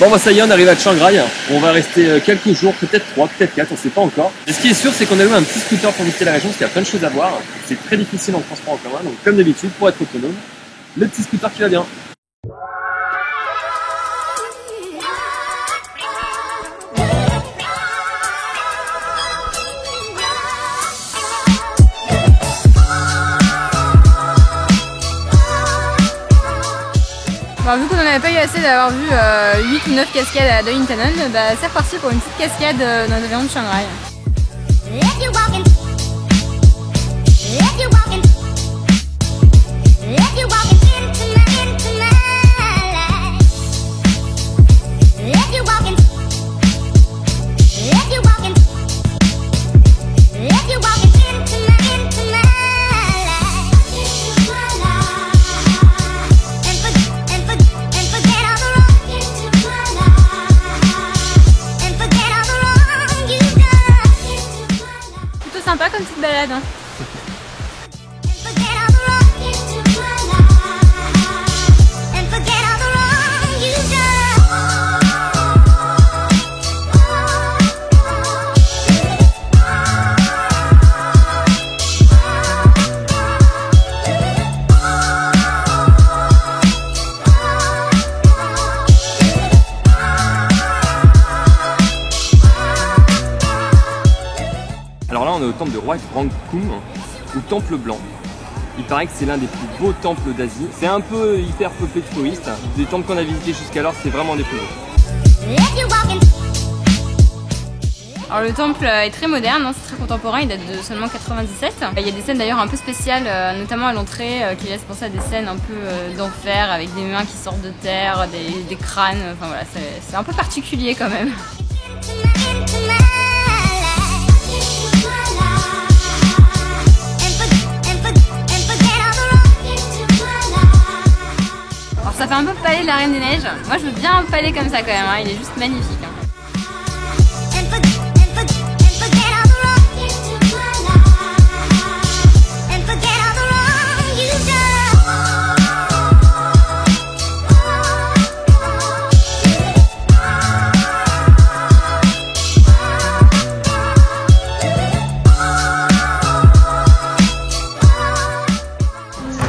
Bon bah ça y est, on arrive à Chiang Rai. On va rester quelques jours, peut-être 3, peut-être 4, on sait pas encore. Mais ce qui est sûr, c'est qu'on a eu un petit scooter pour visiter la région, parce qu'il y a plein de choses à voir. C'est très difficile en transport en commun, donc comme d'habitude, pour être autonome, le petit scooter qui va bien. Alors, vu qu'on n'en avait pas eu assez d'avoir vu 8 ou 9 cascades à Doi Inthanon, bah, c'est reparti pour une petite cascade dans les environs de Chiang Rai. Sympa comme petite balade. Hein. Alors là on est au temple de Wat Rangkum, ou temple blanc. Il paraît que c'est l'un des plus beaux temples d'Asie. C'est un peu hyper peuplé de touristes. Des temples qu'on a visités jusqu'alors, c'est vraiment des plus beaux. Alors le temple est très moderne, hein, c'est très contemporain, il date de seulement 97. Il y a des scènes d'ailleurs un peu spéciales, notamment à l'entrée, qui laissent penser à des scènes un peu d'enfer, avec des mains qui sortent de terre, des crânes, enfin voilà, c'est un peu particulier quand même. Alors ça fait un peu palais de la Reine des Neiges. Moi je veux bien un palais comme ça quand même, hein. Il est juste magnifique. Hein.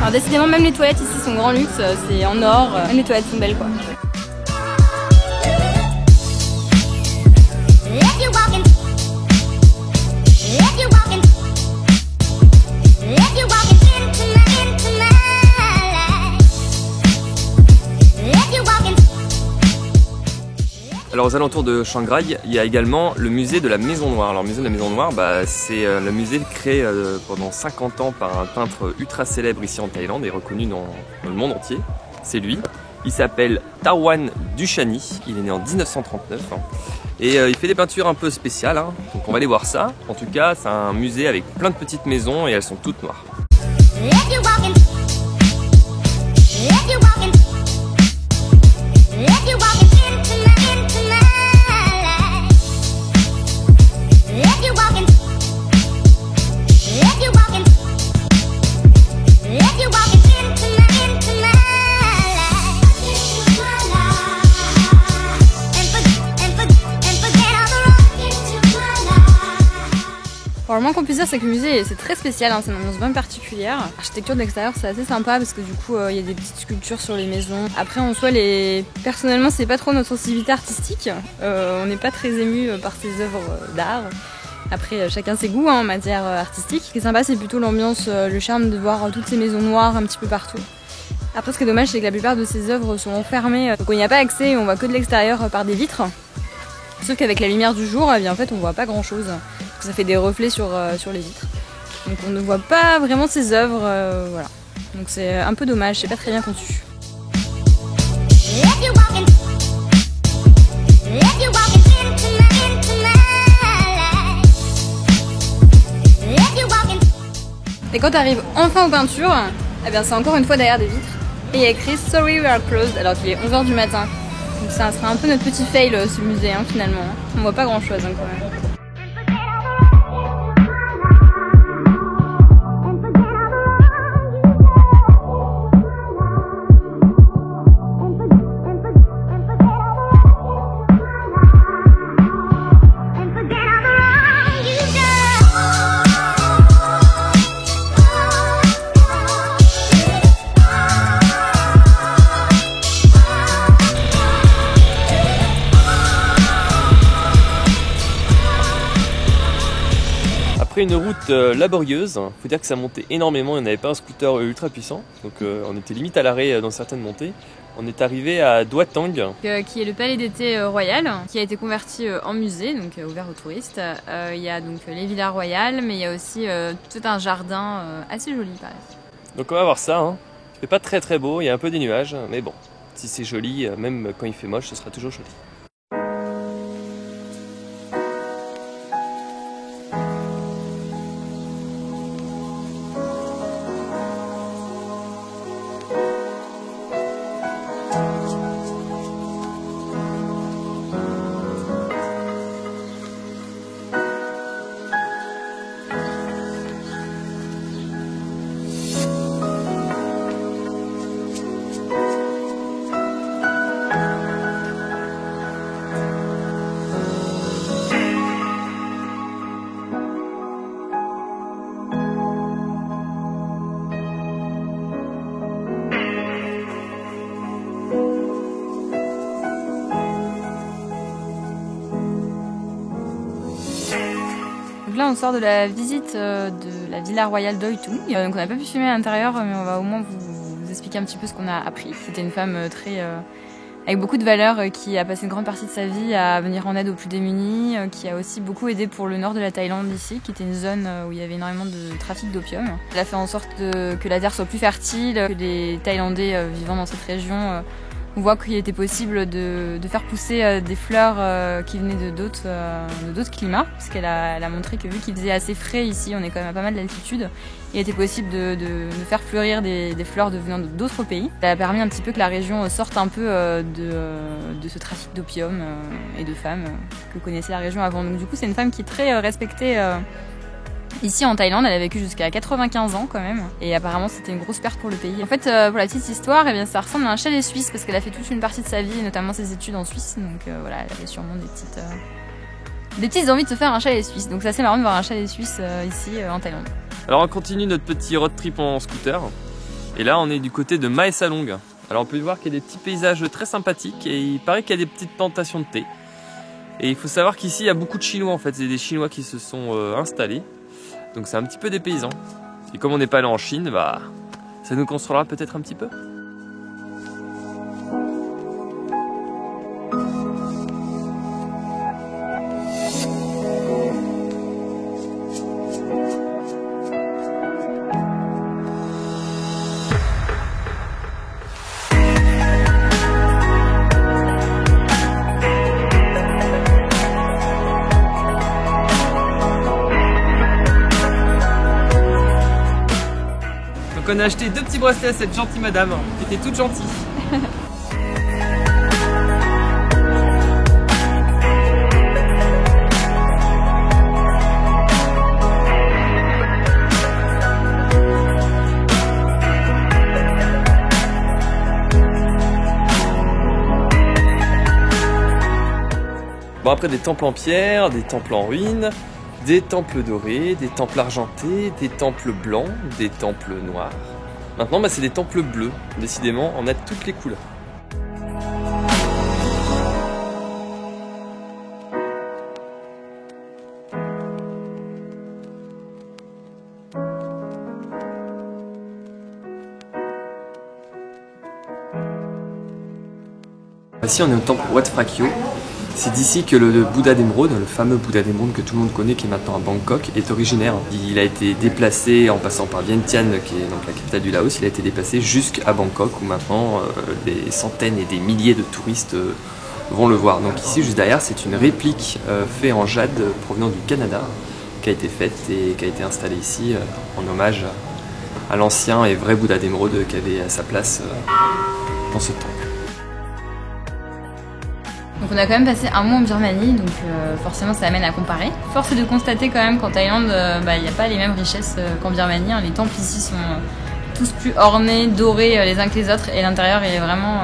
Alors décidément même les toilettes ici sont grand luxe, c'est en or, même les toilettes sont belles quoi. Alors aux alentours de Chiang Rai, il y a également le musée de la Maison Noire. Alors le musée de la Maison Noire, c'est le musée créé pendant 50 ans par un peintre ultra célèbre ici en Thaïlande et reconnu dans le monde entier. C'est lui. Il s'appelle Thawan Duchani, il est né en 1939 et il fait des peintures un peu spéciales, hein. Donc on va aller voir ça. En tout cas, c'est un musée avec plein de petites maisons et elles sont toutes noires. Alors le moins qu'on puisse dire c'est que le musée c'est très spécial, hein, c'est une ambiance bien particulière. L'architecture de l'extérieur c'est assez sympa parce que du coup il y a des petites sculptures sur les maisons. Après en soi personnellement c'est pas trop notre sensibilité artistique, on n'est pas très ému par ces œuvres d'art. Après chacun ses goûts hein, en matière artistique. Ce qui est sympa c'est plutôt l'ambiance, le charme de voir toutes ces maisons noires un petit peu partout. Après ce qui est dommage c'est que la plupart de ces œuvres sont enfermées, donc on n'y a pas accès, on voit que de l'extérieur par des vitres. Sauf qu'avec la lumière du jour, eh bien, en fait on voit pas grand chose. Ça fait des reflets sur les vitres. Donc on ne voit pas vraiment ces œuvres, voilà. Donc c'est un peu dommage, c'est pas très bien conçu. Et quand tu arrives enfin aux peintures, eh bien c'est encore une fois derrière des vitres. Et il y a écrit Sorry we are closed alors qu'il est 11 h du matin. Donc ça sera un peu notre petit fail ce musée hein, finalement. On voit pas grand chose hein, quand même. Après une route laborieuse, faut dire que ça montait énormément, il n'y avait pas un scooter ultra puissant, donc on était limite à l'arrêt dans certaines montées. On est arrivé à Dua Tang, qui est le palais d'été royal, qui a été converti en musée, donc ouvert aux touristes. Il y a donc les villas royales, mais il y a aussi tout un jardin assez joli, pareil. Donc on va voir ça, hein. Il fait pas très beau, il y a un peu des nuages, mais bon, si c'est joli, même quand il fait moche, ce sera toujours joli. Donc là on sort de la visite de la villa royale d'Oi Tung. Donc on n'a pas pu filmer à l'intérieur, mais on va au moins vous expliquer un petit peu ce qu'on a appris. C'était une femme avec beaucoup de valeurs qui a passé une grande partie de sa vie à venir en aide aux plus démunis, qui a aussi beaucoup aidé pour le nord de la Thaïlande ici, qui était une zone où il y avait énormément de trafic d'opium. Elle a fait en sorte que la terre soit plus fertile, que les Thaïlandais vivant dans cette région on voit qu'il était possible de faire pousser des fleurs qui venaient de d'autres climats, parce qu'elle a montré que vu qu'il faisait assez frais ici, on est quand même à pas mal d'altitude, il était possible de faire fleurir des fleurs venant d'autres pays. Ça a permis un petit peu que la région sorte un peu de ce trafic d'opium et de femmes que connaissait la région avant. Donc du coup c'est une femme qui est très respectée ici en Thaïlande. Elle a vécu jusqu'à 95 ans quand même, et apparemment c'était une grosse perte pour le pays. En fait, pour la petite histoire, eh bien, ça ressemble à un chalet suisse parce qu'elle a fait toute une partie de sa vie, notamment ses études en Suisse, donc voilà, elle avait sûrement des petites envies de se faire un chalet suisse. Donc c'est assez marrant de voir un chalet suisse ici en Thaïlande. Alors on continue notre petit road trip en scooter, et là on est du côté de Mae Salong. Alors on peut voir qu'il y a des petits paysages très sympathiques, et il paraît qu'il y a des petites plantations de thé. Et il faut savoir qu'ici il y a beaucoup de Chinois en fait, c'est des Chinois qui se sont installés. Donc c'est un petit peu dépaysant. Et comme on n'est pas allé en Chine, bah ça nous consolera peut-être un petit peu. On a acheté 2 petits bracelets à cette gentille madame qui était toute gentille. Bon, après des temples en pierre, des temples en ruine, des temples dorés, des temples argentés, des temples blancs, des temples noirs. Maintenant, bah, c'est des temples bleus. Décidément, on a toutes les couleurs. Ici, on est au temple Wat Phra Kaew. C'est d'ici que le Bouddha d'émeraude, le fameux Bouddha d'émeraude que tout le monde connaît, qui est maintenant à Bangkok, est originaire. Il a été déplacé en passant par Vientiane, qui est donc la capitale du Laos. Il a été déplacé jusqu'à Bangkok, où maintenant des centaines et des milliers de touristes vont le voir. Donc ici, juste derrière, c'est une réplique faite en jade provenant du Canada, qui a été faite et qui a été installée ici en hommage à l'ancien et vrai Bouddha d'émeraude qui avait sa place dans ce temple. Donc on a quand même passé un mois en Birmanie, donc forcément ça amène à comparer. Force est de constater quand même qu'en Thaïlande, il n'y a pas les mêmes richesses qu'en Birmanie. Les temples ici sont tous plus ornés, dorés les uns que les autres, et l'intérieur est vraiment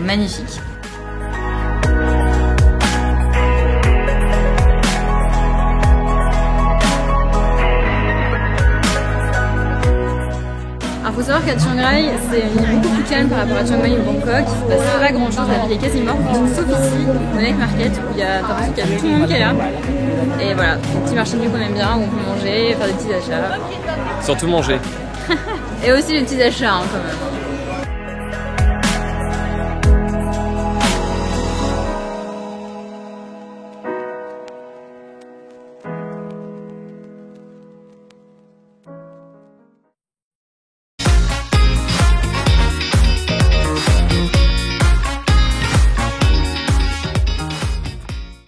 magnifique. Il faut savoir qu'à Chiang Rai, c'est une ville beaucoup plus calme par rapport à Chiang Mai ou Bangkok. Il se passe pas grand chose, la ville est quasi morte, sauf ici, au Night Market, où il y a l'impression qu'il y a tout le monde qui est là. Et voilà, un petit marché de nuit qu'on aime bien, où on peut manger, faire des petits achats. Surtout manger. Et aussi les petits achats, hein, quand même.